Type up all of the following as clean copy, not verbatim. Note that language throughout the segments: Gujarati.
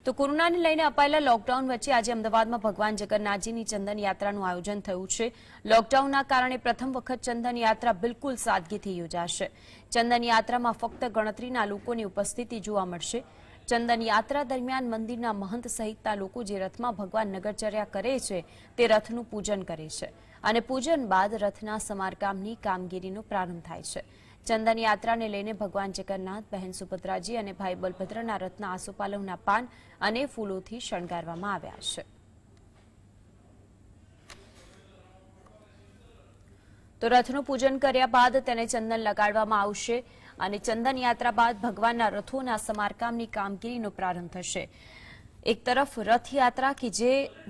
તો કોરોનાને લઈને અપાયેલા લોકડાઉન વચ્ચે આજે અમદાવાદમાં ભગવાન જગન્નાથજીની ચંદન યાત્રાનું આયોજન થયું છે। લોકડાઉનના કારણે પ્રથમ વખત ચંદન યાત્રા બિલકુલ સાદગીથી યોજાશે। ચંદન યાત્રામાં ફક્ત ગણતરીના લોકોની ઉપસ્થિતિ જોવા મળશે। ચંદન યાત્રા દરમિયાન મંદિરના મહંત સહિતના લોકો જે રથમાં ભગવાન નગરચર્યા કરે છે તે રથનું પૂજન કરે છે અને પૂજન બાદ રથના સમારકામની કામગીરીનો પ્રારંભ થાય છે। ચંદન યાત્રાને લઈને ભગવાન જગન્નાથ, બહેન સુભદ્રાજી અને ભાઈ બલભદ્રના રથના આસોપાલવના પાન અને ફૂલોથી શણગારવામાં આવ્યા છે। તો રથનું પૂજન કર્યા બાદ તેને ચંદન લગાડવામાં આવશે અને ચંદન યાત્રા બાદ ભગવાનના રથોના સમારકામની કામગીરીનો પ્રારંભ થશે। એક તરફ રથયાત્રા કે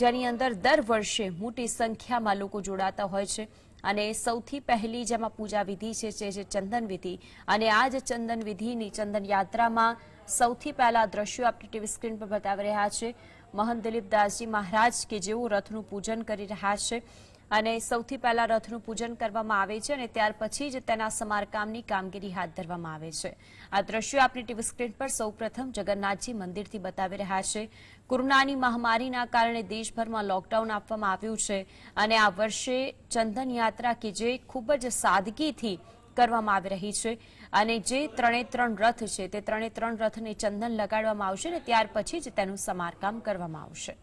જેની અંદર દર વર્ષે મોટી સંખ્યામાં લોકો જોડાતા હોય છે અને સૌથી પહેલી જેમાં પૂજા વિધિ છે જે છે ચંદન વિધિ અને આ જ ચંદન વિધિની ચંદન યાત્રામાં સૌથી પહેલા દ્રશ્યો આપણે ટીવી સ્ક્રીન પર બતાવી રહ્યા છે। મહંત દિલીપદાસજી મહારાજ કે જેઓ રથનું પૂજન કરી રહ્યા છે અને સૌથી પહેલા રથનું પૂજન કરવામાં આવે છે અને ત્યાર પછી જ તેના સમારકામની કામગીરી હાથ ધરવામાં આવે છે। આ દ્રશ્યો આપણી ટીવી સ્ક્રીન પર સૌપ્રથમ જગન્નાથજી મંદિરથી બતાવી રહ્યા છે। કોરોનાની મહામારીના કારણે દેશભરમાં લોકડાઉન આપવામાં આવ્યું છે અને આ વર્ષે ચંદન યાત્રા કે જે ખૂબ જ સાદગીથી કરવામાં આવી રહી છે અને જે 3 રથ છે તે 3 રથને ચંદન લગાડવામાં આવશે અને ત્યાર પછી જ તેનું સમારકામ કરવામાં આવશે।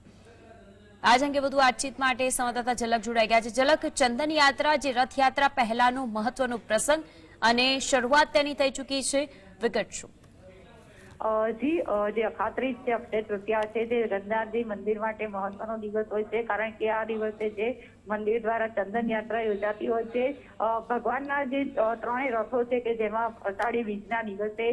આજ અંગે વધુ વાતચીત માટે સંવાદદાતા ઝલક જોડાઈ ગયા છે। ઝલક, ચંદન યાત્રા જે રથયાત્રા પહેલાનો મહત્વનો પ્રસંગ અને શરૂઆત તેની થઈ ચૂકી છે, વિગત શું? જી, જે અખાત્રીજ છે, અક્ષય તૃતીયા છે, જે જગન્નાથજી મંદિર માટે મહત્વનો દિવસ હોય છે, કારણ કે આ દિવસે જે મંદિર દ્વારા ચંદન યાત્રા યોજાતી હોય છે। ભગવાનના જે 3 રથો છે કે જેમાં અષાઢી બીજના દિવસે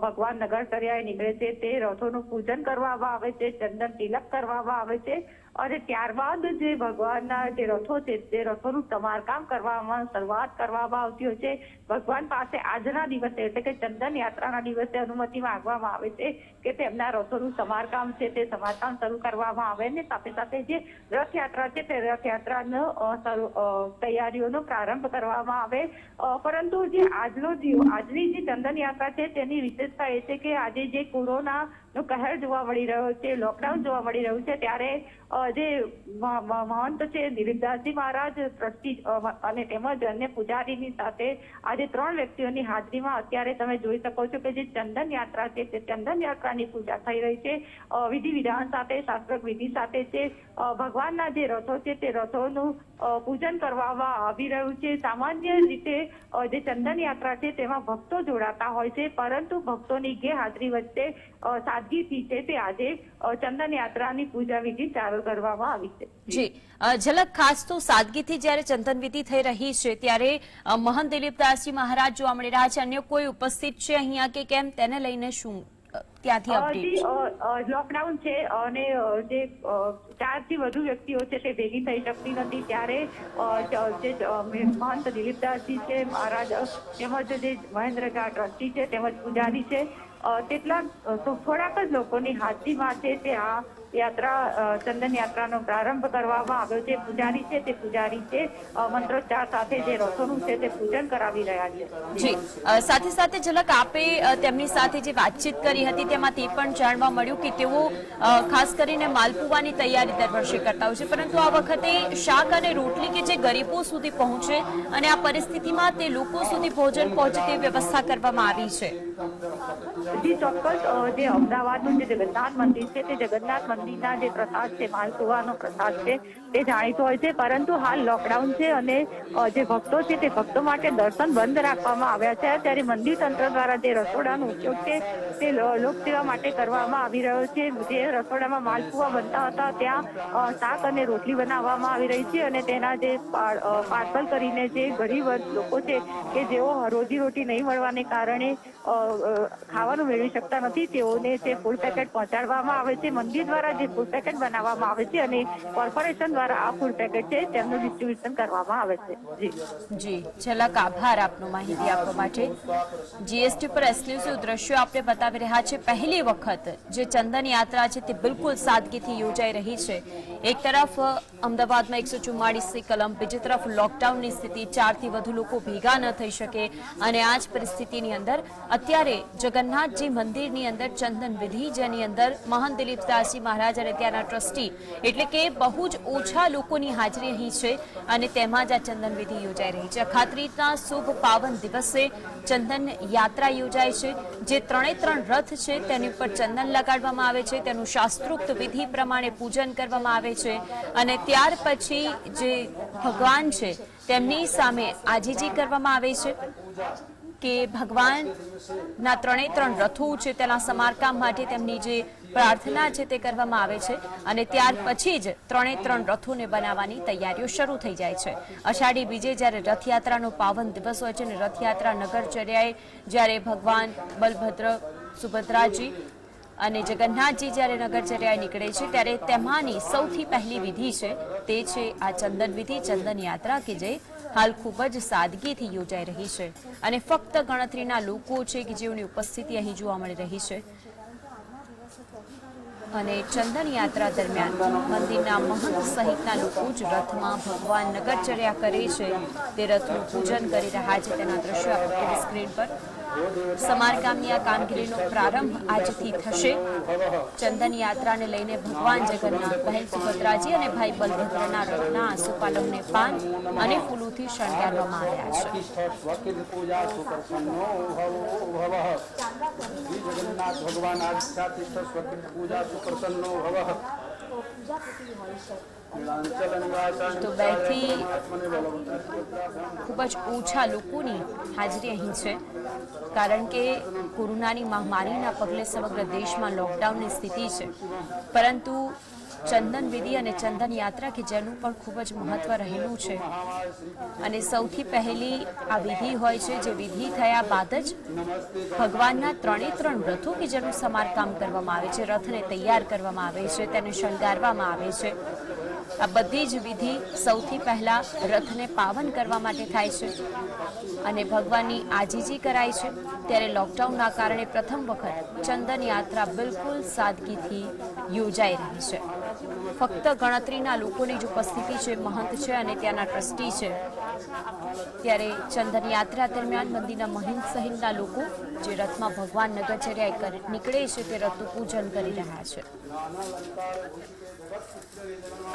ભગવાન નગરચર્યાએ નીકળે છે તે રથોનું પૂજન કરવામાં આવે છે, ચંદન તિલક કરવામાં આવે છે અને ત્યારબાદ જે ભગવાનના જે રથો છે તે રથોનું સમારકામ કરવામાં શરૂઆત કરવામાં આવતી હોય છે। ભગવાન પાસે આજના દિવસે એટલે કે ચંદન યાત્રાના દિવસે અનુમતિ માંગવામાં આવે છે કે તેમના રથોનું સમારકામ છે તે સમારકામ શરૂ કરવામાં આવે ને સાથે સાથે જે રથયાત્રા છે તે રથયાત્રાનો તૈયારીઓનો પ્રારંભ કરવામાં આવે। પરંતુ જે આજની જે ચંદન યાત્રા છે તેની વિશેષતા એ છે કે આજે જે કોરોનાનો કહેર જોવા મળી રહ્યો છે, લોકડાઉન જોવા મળી રહ્યું છે, ત્યારે જે મહંત છે દિલીપદાસજી મહારાજ ટ્રસ્ટી અને તેમજ અન્ય પૂજારીની સાથે આજે 3 વ્યક્તિઓની હાજરીમાં અત્યારે તમે જોઈ શકો છો કે જે ચંદન યાત્રા છે તે ચંદન યાત્રાની પૂજા થઈ રહી છે। વિધિ વિધાન સાથે, શાસ્ત્રોક્ત વિધિ સાથે છે ભગવાનના જે રથો છે તે રથોનું પૂજન કરવામાં આવી રહ્યું છે। સામાન્ય રીતે જે ચંદન યાત્રા છે તેમાં ભક્તો જોડાતા હોય છે, પરંતુ ભક્તોની ગેરહાજરી વચ્ચે સાદગીથી છે તે આજે ચંદન યાત્રાની પૂજા વિધિ ચાલુ કરવામાં આવી છે। જી ઝલક, ખાસ તો સાદગીથી જ્યારે ચંદન વિધિ થઈ રહી છે ત્યારે મહંત દિલીપદાસજી મહારાજ જોવા મળી રહ્યા છે, અન્ય કોઈ ઉપસ્થિત છે અહીંયા કે કેમ, તેને લઈને શું ત્યાંથી અપડેટ? લોકડાઉન છે અને જે 4 થી વધુ વ્યક્તિઓ છે તે ભેગી થઈ શકતી નથી, ત્યારે જે મહંત દિલીપદાસજી છે મહારાજ તેમજ જે મહેન્દ્ર ઝા ટ્રસ્ટી છે તેમજ પૂજારી છે તેટલા થોડાક જ લોકોની હાજરીમાં છે તે આ યાત્રા ચંદન યાત્રાનો પ્રારંભ કરવામાં આવ્યો છે। પૂજારી છે તે પૂજારી છે મંત્રોચ્ચાર સાથે જે રથોનું છે તે પૂજન કરાવી રહ્યા છે। જી, સાથે સાથે ઝલક, આપે તેમની સાથે જે વાતચીત કરી હતી તેમાં તે પણ જાણવા મળ્યું કે તેઓ ખાસ કરીને માલપુવાની તૈયારી દર વર્ષે કરતા હોય છે, પરંતુ આ વખતે શાક અને રોટલી કે જે ગરીબો સુધી પહોંચે અને આ પરિસ્થિતિમાં તે લોકો સુધી ભોજન પહોંચે તેવી વ્યવસ્થા કરવામાં આવી છે। જી ચોક્કસ, જે અમદાવાદનું જે જગન્નાથ મંદિર છે તે જગન્નાથ મંદિરના જે પ્રસાદ છે, માલપુવાનો પ્રસાદ છે તે જાણીતો હોય છે, પરંતુ હાલ લોકડાઉન છે અને જે ભક્તો છે તે ભક્તો માટે દર્શન બંધ રાખવામાં આવ્યા છે, ત્યારે મંદિર તંત્ર દ્વારા જે રસોડાનો ઉપયોગ છે તે લોકસેવા માટે કરવામાં આવી રહ્યો છે। જે રસોડામાં માલપુવા બનતા હતા ત્યાં શાક અને રોટલી બનાવવામાં આવી રહી છે અને તેના જે પાર્સલ કરીને જે ગરીબ લોકો છે કે જેઓ રોજીરોટી નહીં મળવાને કારણે ખાવાનું મેળવી શકતા નથી તેઓને જે ફૂડ પેકેટ પહોંચાડવામાં આવે છે। મંદિર દ્વારા જે ફૂડ પેકેટ બનાવવામાં આવે છે અને કોર્પોરેશન દ્વારા દ્વારા આ ફૂડ પેકેટ છે તેમનું ડિસ્ટ્રીબ્યુશન કરવામાં આવે છે. જી છેલ્લા આભાર આપનો માહિતી આપવા માટે. જીએસટી પર એક્સક્લુઝિવ દ્રશ્યો આપણે બતાવી રહ્યા છે. પહેલી વખત જે ચંદન યાત્રા છે તે બિલકુલ સાદગીથી યોજાઈ રહી છે. એક તરફ અમદાવાદમાં 144ની કલમ, બીજી તરફ લોકડાઉનની સ્થિતિ, 4થી વધુ લોકો ભેગા ન થઈ શકે અને આ જ પરિસ્થિતિની અંદર અત્યારે જગન્નાથજી મંદિરની અંદર ચંદન વિધિ, જેની અંદર મહંત દિલીપદાસજી મહારાજ અને ત્યાંના ટ્રસ્ટી એટલે કે બહુ જ ઓછા લોકોની હાજરી અહીં છે અને તેમાં જ આ ચંદન વિધિ યોજાઈ રહી છે. અખાત્રીજના શુભ પાવન દિવસે ચંદન યાત્રા યોજાય છે. જે 3 રથ છે તેની ઉપર ચંદન લગાડવામાં આવે છે, તેનું શાસ્ત્રોક્ત વિધિ પ્રમાણે પૂજન કરવામાં આવે છે અને ત્યાર પછી જે ભગવાન છે તેમની સામે આજીજી કરવામાં આવે છે કે ભગવાનના 3 રથો છે તેના સમારકામ માટે તેમની જે પ્રાર્થના છે તે કરવામાં આવે છે અને ત્યાર પછી જ 3 રથોને બનાવવાની તૈયારીઓ શરૂ થઈ જાય છે. અષાઢી બીજે જ્યારે રથયાત્રાનો પાવન દિવસ હોય છે અને રથયાત્રા નગરચર્યાએ જ્યારે ભગવાન બલભદ્ર, સુભદ્રાજી અને જગન્નાથજી જ્યારે નગરચર્યાએ નીકળે છે ત્યારે તેમાંની સૌથી પહેલી વિધિ છે તે છે આ ચંદન વિધિ, ચંદન યાત્રા કે જે હાલ ખૂબ જ સાદગીથી યોજાઈ રહી છે અને ફક્ત ગણતરીના લોકો છે કે જેઓની ઉપસ્થિતિ અહીં જોવા મળી રહી છે. અને ચંદન યાત્રા દરમિયાન મંદિરના મહંત સહિતના લોકો જ રથમાં ભગવાન નગરચર્યા કરે છે તે રથનું પૂજન કરી રહ્યા છે. તેના દ્રશ્યો આપણે સ્ક્રીન પર. સમારકામની આ કામગીરીનો પ્રારંભ આજથી થશે. ચંદન યાત્રાને લઈને ભગવાન જગન્નાથ, બહેન સુભદ્રાજી અને ભાઈ બલભદ્રના રથના આસોપાલવને પાન અને ફૂલોથી શણગારવામાં આવ્યા છે. તો 2 થી ખૂબ જ ઓછા લોકોની હાજરી અહીં છે કારણ કે કોરોનાની મહામારીના પગલે સમગ્ર દેશમાં લોકડાઉનની સ્થિતિ છે. પરંતુ ચંદન વિધિ અને ચંદન યાત્રા કે જેનું પણ ખૂબ જ મહત્વ રહેલું છે અને સૌથી પહેલી આ વિધિ હોય છે જે વિધિ થયા બાદ જ ભગવાનના 3 રથો કે જેનું સમારકામ કરવામાં આવે છે, રથને તૈયાર કરવામાં આવે છે, તેને શણગારવામાં આવે છે. આ બધી જ વિધિ સૌથી પહેલા રથને પાવન કરવા માટે થાય છે અને ભગવાનની આજીજી કરાય છે. ત્યારે લોકડાઉનના કારણે પ્રથમ વખત ચંદન યાત્રા બિલકુલ સાદગીથી યોજાઈ રહી છે. ફક્ત ગણતરીના લોકોની જ ઉપસ્થિતિ છે, મહંત છે અને ત્યાંના ટ્રસ્ટી છે. ત્યારે ચંદન યાત્રા દરમિયાન મંદિરના મહંત સહિતના લોકો જે રથમાં ભગવાન નગરચર્યાએ નીકળે છે તે રથનું પૂજન કરી રહ્યા છે.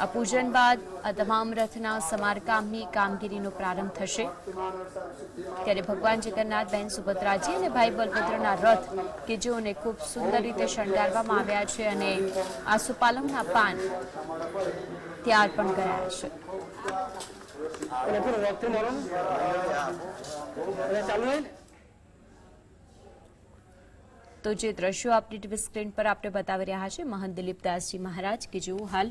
આ પૂજન બાદ આ તમામ રથના સમારકામની કામગીરીનો પ્રારંભ થશે. ત્યારે ભગવાન જગન્નાથ, બહેન સુભદ્રાજી અને ભાઈ બલભદ્રના રથ કે જેઓને ખૂબ સુંદર રીતે શણગારવામાં આવ્યા છે અને આસોપાલવના પાન ત્યાં અર્પણ કરાયા છે. તો જે દ્રશ્યો આપણી ટીવી સ્ક્રીન પર આપણે બતાવી રહ્યા છે મહંત દિલીપદાસજી મહારાજ કે જેઓ હાલ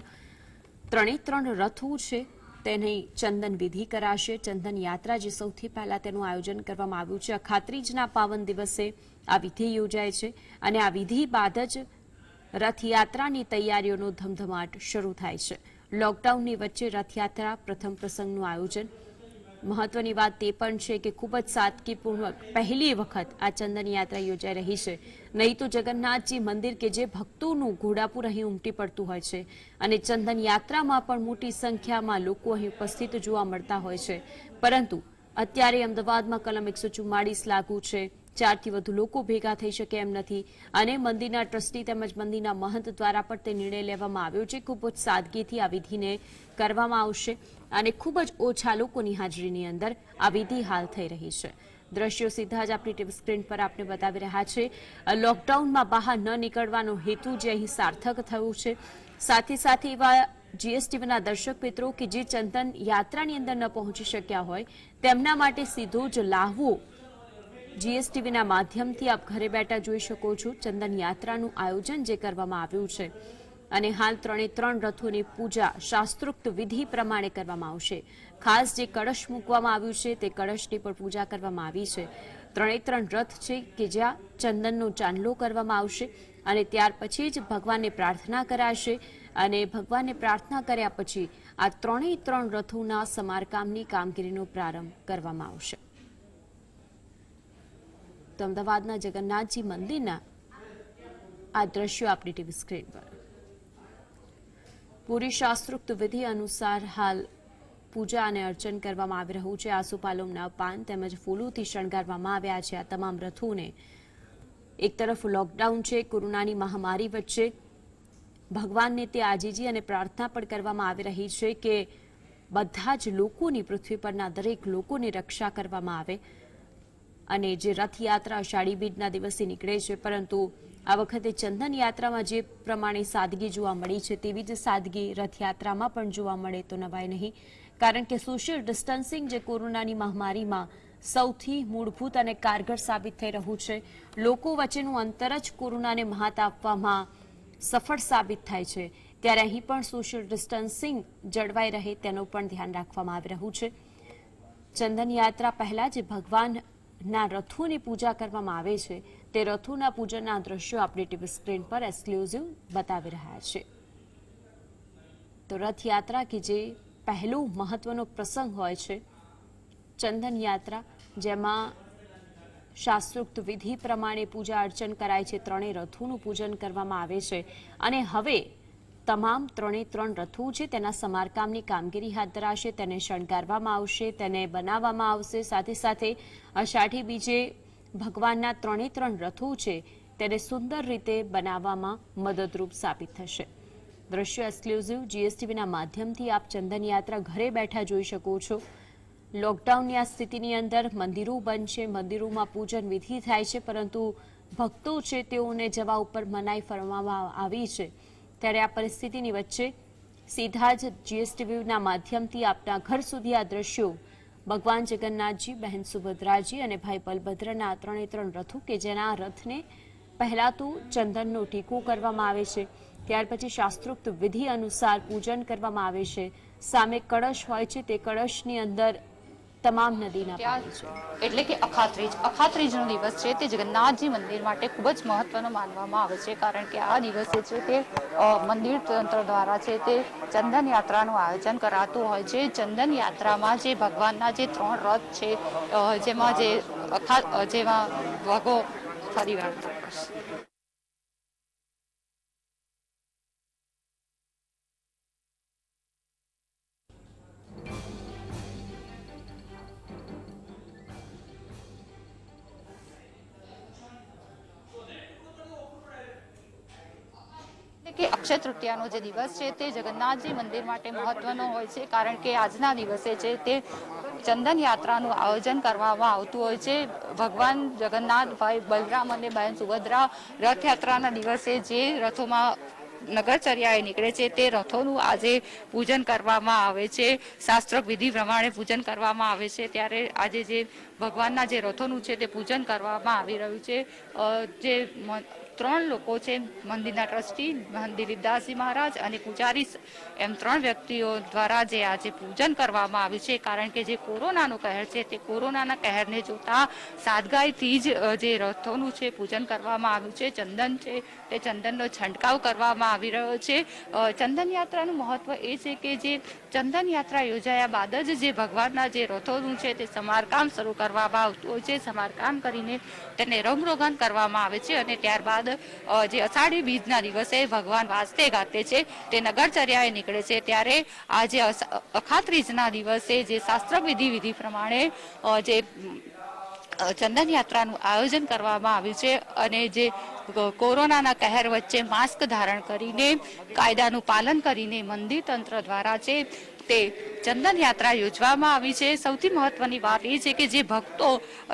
3 રથો છે તેની ચંદન વિધિ કરાશે. ચંદન યાત્રા જે સૌથી પહેલા તેનું આયોજન કરવામાં આવ્યું છે. અખાત્રીજના પાવન દિવસે આ વિધિ યોજાય છે અને આ વિધિ બાદ જ રથયાત્રાની તૈયારીઓનો ધમધમાટ શરૂ થાય છે. લોકડાઉનની વચ્ચે રથયાત્રા પ્રથમ પ્રસંગનું આયોજન. મહત્વની વાત તે પણ છે કે ખૂબ જ સાદગીપૂર્વક પહેલી વખત આ ચંદન યાત્રા યોજાઈ રહી છે. નહીં તો જગન્નાથજી મંદિર કે જે ભક્તોનું ઘોડાપુર અહીં ઉમટી પડતું હોય છે અને ચંદન યાત્રામાં પણ મોટી સંખ્યામાં લોકો અહીં ઉપસ્થિત જોવા મળતા હોય છે. પરંતુ અત્યારે અમદાવાદમાં કલમ 144 લાગુ છે, 4થી વધુ લોકો ભેગા થઈ શકે એમ નથી અને મંદિરના ટ્રસ્ટી તેમજ મંદિરના મહંત દ્વારા પણ તે નિર્ણય લેવામાં આવ્યો છે. ખૂબ જ સાદગીથી આ વિધિને કરવામાં આવશે અને ખૂબ જ ઓછા લોકોની હાજરીની અંદર આ વિધિ હાલ થઈ રહી છે. દ્રશ્યો સીધા જ આપણી ટીવી સ્ક્રીન પર આપણે બતાવી રહ્યા છે. લોકડાઉનમાં બહાર ન નીકળવાનો હેતુ જે અહીં સાર્થક થયું છે. સાથે સાથે એવા જીએસટીવીના દર્શક મિત્રો કે જે ચંદન યાત્રાની અંદર ન પહોંચી શક્યા હોય તેમના માટે સીધો જ લાહવો જીએસટીવીના માધ્યમથી આપ ઘરે બેઠા જોઈ શકો છો. ચંદન યાત્રાનું આયોજન જે કરવામાં આવ્યું છે અને હાલ 3 રથોની પૂજા શાસ્ત્રોક્ત વિધિ પ્રમાણે કરવામાં આવશે. ખાસ જે કળશ મૂકવામાં આવ્યું છે તે કળશની પણ પૂજા કરવામાં આવી છે. 3 રથ છે કે જ્યાં ચંદનનો ચાંદલો કરવામાં આવશે અને ત્યાર પછી જ ભગવાનને પ્રાર્થના કરાશે અને ભગવાનને પ્રાર્થના કર્યા પછી આ ત્રણેય ત્રણ રથોના સમારકામની કામગીરીનો પ્રારંભ કરવામાં આવશે. તો અમદાવાદના જગન્નાથજી મંદિરના આ દ્રશ્યો આપણી ટીવી સ્ક્રીન પર. પૂરી શાસ્ત્રોક્ત વિધિ અનુસાર હાલ પૂજા અને અર્ચન કરવામાં આવી રહ્યું છે. આસોપાલવના પાન તેમજ ફૂલોથી શણગારવામાં આવ્યા છે આ તમામ રથોને. એક તરફ લોકડાઉન છે, કોરોનાની મહામારી વચ્ચે ભગવાનને તે આજીજી અને પ્રાર્થના પણ કરવામાં આવી રહી છે કે બધા જ લોકોની, પૃથ્વી પરના દરેક લોકોની રક્ષા કરવામાં આવે. અને જે રથયાત્રા અષાઢી બીજના દિવસે નીકળે છે, પરંતુ આ વખતે ચંદન યાત્રામાં જે પ્રમાણે સાદગી જોવા મળી છે તેવી જ સાદગી રથયાત્રામાં પણ જોવા મળે તો નવાય નહીં. કારણ કે સોશિયલ ડિસ્ટન્સિંગ જે કોરોનાની મહામારીમાં સૌથી મૂળભૂત અને કારગર સાબિત થઈ રહ્યું છે. લોકો વચ્ચેનું અંતર જ કોરોનાને મહાત આપવામાં સફળ સાબિત થાય છે. ત્યારે અહીં પણ સોશિયલ ડિસ્ટન્સિંગ જળવાઈ રહે તેનું પણ ધ્યાન રાખવામાં આવી રહ્યું છે. ચંદન યાત્રા પહેલા જે ભગવાનના રથોની પૂજા કરવામાં આવે છે તે રથોના પૂજનના દ્રશ્યો આપણી ટીવી સ્ક્રીન પર એક્સક્લુઝિવ બતાવી રહ્યા છે. તો રથયાત્રા કે જે પહેલો મહત્વનો પ્રસંગ હોય છે ચંદન યાત્રા, જેમાં શાસ્ત્રોક્ત વિધિ પ્રમાણે પૂજા અર્ચન કરાય છે, ત્રણેય રથોનું પૂજન કરવામાં આવે છે અને હવે તમામ ત્રણે ત્રણ રથો છે તેના સમારકામની કામગીરી હાથ ધરાશે. તેને શણગારવામાં આવશે, તેને બનાવવામાં આવશે. સાથે સાથે અષાઢી બીજે ભગવાનના ત્રણે ત્રણ રથો છે તેને સુંદર રીતે બનાવવામાં મદદરૂપ સાબિત થશે. દ્રશ્ય એક્સક્લુઝિવ જીએસટીવીના માધ્યમથી આપ ચંદન યાત્રા ઘરે બેઠા જોઈ શકો છો. લોકડાઉનની આ સ્થિતિની અંદર મંદિરો બંધ છે, મંદિરોમાં પૂજન વિધિ થાય છે, પરંતુ ભક્તો છે તેઓને જવા ઉપર મનાઈ ફરમાવવામાં આવી છે. ત્યારે આ પરિસ્થિતિની વચ્ચે સીધા જ જીએસટીવીના માધ્યમથી આપના ઘર સુધી આ દ્રશ્યો ભગવાન જગન્નાથજી, બહેન સુભદ્રાજી અને ભાઈ બલભદ્રના ત્રણે ત્રણ રથો કે જેના રથને પહેલા તો ચંદનનો ટીકો કરવામાં આવે છે, ત્યાર પછી શાસ્ત્રોક્ત વિધિ અનુસાર પૂજન કરવામાં આવે છે. સામે કળશ હોય છે, તે કળશની અંદર તમામ નદીના પાણી છે. એટલે કે અખાત્રીજનો દિવસ છે તે જગન્નાથજી મંદિર માટે ખૂબ જ મહત્વનો માનવામાં આવે છે. કારણ કે આ દિવસે છે તે મંદિર તંત્ર દ્વારા છે તે ચંદન યાત્રાનું આયોજન કરાતું હોય છે. ચંદન યાત્રામાં જે ભગવાનના જે ત્રણ રથ છે જેમાં ભગો ફરીવાર કે અક્ષય તૃતીયાનો જે દિવસ છે તે જગન્નાથજી મંદિર માટે મહત્વનો હોય છે. કારણ કે આજના દિવસે છે તે ચંદન યાત્રાનું આયોજન કરવામાં આવતું હોય છે. ભગવાન જગન્નાથ, ભાઈ બલરામ અને બહેન સુભદ્રા રથયાત્રાના દિવસે જે રથોમાં નગરચર્યાએ નીકળે છે તે રથોનું આજે પૂજન કરવામાં આવે છે. શાસ્ત્રોક્ત વિધિ પ્રમાણે પૂજન કરવામાં આવે છે. ત્યારે આજે જે ભગવાનના જે રથોનું છે તે પૂજન કરવામાં આવી રહ્યું છે. જે ત્રણ લોકો છે, મંદિરના ટ્રસ્ટી મહંત દિલીપદાસજી મહારાજ અને પૂજારી, એમ ત્રણ વ્યક્તિઓ દ્વારા જે આજે પૂજન કરવામાં આવ્યું છે. કારણ કે જે કોરોનાનો કહેર છે તે કોરોનાના કહેરને જોતા સાદગાઈથી જ જે રથોનું છે પૂજન કરવામાં આવ્યું છે. ચંદન છે તે ચંદનનો છંટકાવ કરવામાં આવી રહ્યો છે. ચંદન યાત્રાનું મહત્વ એ છે કે જે ચંદન યાત્રા યોજાયા બાદ જ જે ભગવાનના જે રથોનું છે તે સમારકામ શરૂ કરવામાં આવતું હોય છે. સમારકામ કરીને તેને રંગરોગન કરવામાં આવે છે અને ત્યારબાદ જે અષાઢી બીજના દિવસે ભગવાન વાજતે ગાતે છે તે નગરચર્યાએ નીકળે છે. ત્યારે આજે અખાત્રીજના દિવસે જે શાસ્ત્ર વિધિ પ્રમાણે જે ચંદન યાત્રાનું આયોજન કરવામાં આવ્યું છે અને જે કોરોનાના કહેર વચ્ચે માસ્ક ધારણ કરીને, કાયદાનું પાલન કરીને મંદિર તંત્ર દ્વારા છે તે ચંદન યાત્રા યોજવામાં આવી છે. સૌથી મહત્વની વાત એ છે કે જે ભક્તો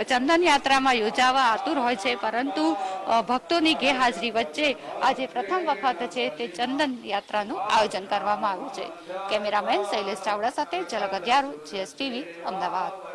ચંદન યાત્રામાં યોજાવા આતુર હોય છે, પરંતુ ભક્તોની ગેરહાજરી વચ્ચે આજે પ્રથમ વખત છે તે ચંદન યાત્રાનું આયોજન કરવામાં આવ્યું છે. કેમેરામેન શૈલેષ ચાવડા સાથે ઝલક અધ્યારો, જીએસટીવી, અમદાવાદ.